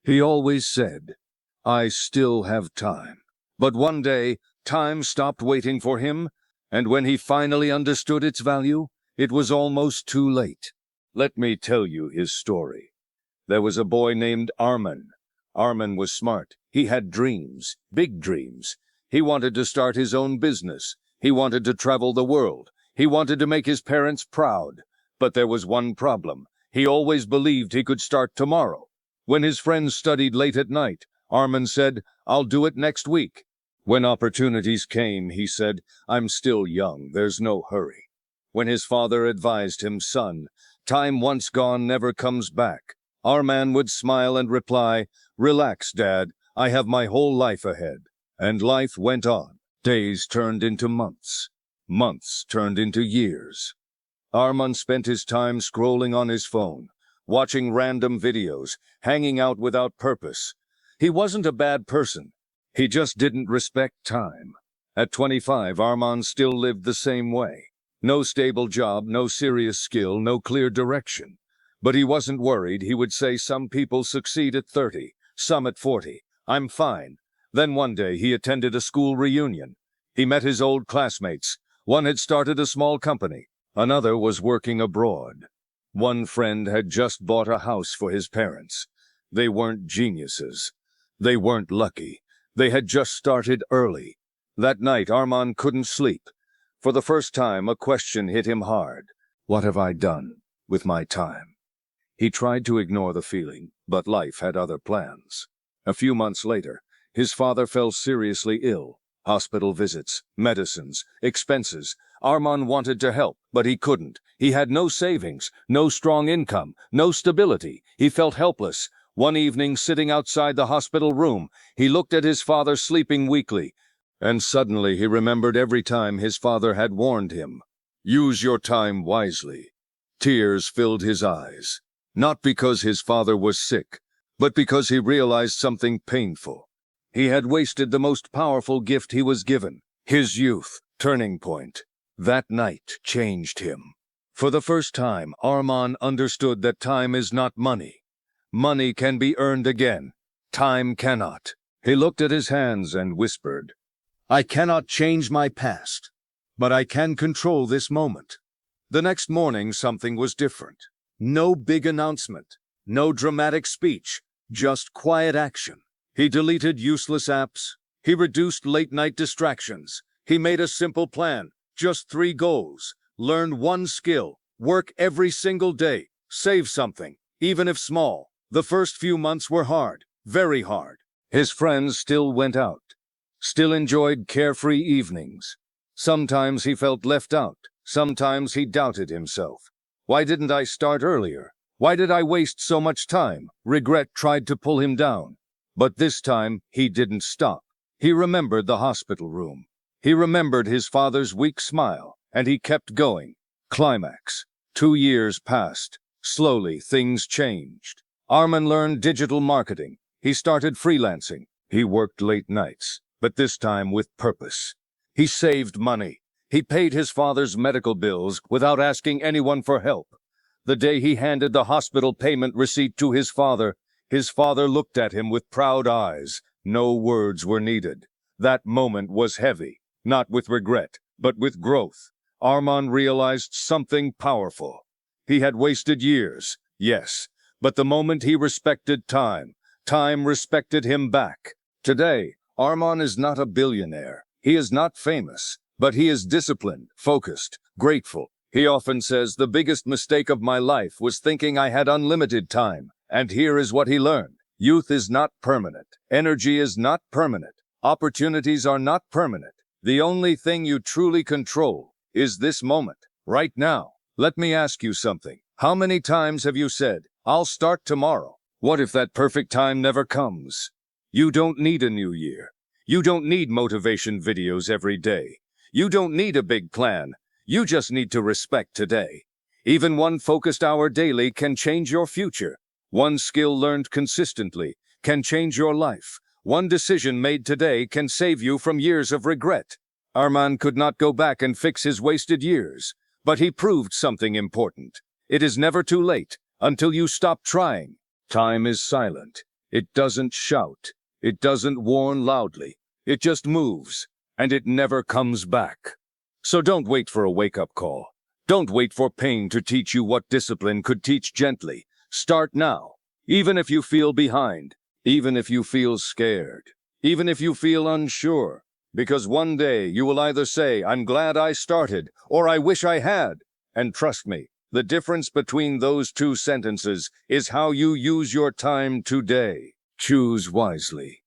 He always said, "I still have time." But one day, time stopped waiting for him, and when he finally understood its value, it was almost too late. Let me tell you his story. There was a boy named Arman. Arman was smart. He had dreams, big dreams. He wanted to start his own business. He wanted to travel the world. He wanted to make his parents proud. But there was one problem. He always believed he could start tomorrow. When his friends studied late at night, Arman said, "I'll do it next week." When opportunities came, he said, "I'm still young, there's no hurry." When his father advised him, "Son, time once gone never comes back," Arman would smile and reply, "Relax, Dad, I have my whole life ahead." And life went on. Days turned into months. Months turned into years. Arman spent his time scrolling on his phone, watching random videos, hanging out without purpose. He wasn't a bad person. He just didn't respect time. At 25, Arman still lived the same way. No stable job, no serious skill, no clear direction. But he wasn't worried. He would say, "Some people succeed at 30, some at 40. I'm fine." Then one day he attended a school reunion. He met his old classmates. One had started a small company. Another was working abroad. One friend had just bought a house for his parents. They weren't geniuses. They weren't lucky. They had just started early. That night, Arman couldn't sleep. For the first time, a question hit him hard. What have I done with my time? He tried to ignore the feeling, but life had other plans. A few months later, his father fell seriously ill. Hospital visits, medicines, expenses. Arman wanted to help, but he couldn't. He had no savings, no strong income, no stability. He felt helpless. One evening, sitting outside the hospital room, he looked at his father sleeping weakly, and suddenly he remembered every time his father had warned him, "Use your time wisely." Tears filled his eyes, not because his father was sick, but because he realized something painful. He had wasted the most powerful gift he was given, his youth. Turning point. That night changed him. For the first time, Arman understood that time is not money. Money can be earned again. Time cannot. He looked at his hands and whispered, "I cannot change my past, but I can control this moment." The next morning, something was different. No big announcement, no dramatic speech, just quiet action. He deleted useless apps. He reduced late-night distractions. He made a simple plan, just 3 goals. Learn one skill, work every single day, save something, even if small. The first few months were hard, very hard. His friends still went out, still enjoyed carefree evenings. Sometimes he felt left out. Sometimes he doubted himself. Why didn't I start earlier? Why did I waste so much time? Regret tried to pull him down. But this time, he didn't stop. He remembered the hospital room. He remembered his father's weak smile, and he kept going. Climax. 2 years passed. Slowly, things changed. Arman learned digital marketing. He started freelancing. He worked late nights, but this time with purpose. He saved money. He paid his father's medical bills without asking anyone for help. The day he handed the hospital payment receipt to his father looked at him with proud eyes. No words were needed. That moment was heavy, not with regret, but with growth. Arman realized something powerful. He had wasted years, yes, but the moment he respected time, time respected him back. Today, Arman is not a billionaire. He is not famous, but he is disciplined, focused, grateful. He often says, "The biggest mistake of my life was thinking I had unlimited time." And here is what he learned. Youth is not permanent. Energy is not permanent. Opportunities are not permanent. The only thing you truly control is this moment, right now. Let me ask you something. How many times have you said, "I'll start tomorrow"? What if that perfect time never comes? You don't need a new year. You don't need motivation videos every day. You don't need a big plan. You just need to respect today. Even one focused hour daily can change your future. One skill learned consistently can change your life. One decision made today can save you from years of regret. Arman could not go back and fix his wasted years, but he proved something important. It is never too late until you stop trying. Time is silent. It doesn't shout. It doesn't warn loudly. It just moves, and it never comes back. So don't wait for a wake-up call. Don't wait for pain to teach you what discipline could teach gently. Start now, even if you feel behind, even if you feel scared, even if you feel unsure. Because one day you will either say, "I'm glad I started," or "I wish I had." And trust me, the difference between those two sentences is how you use your time today. Choose wisely.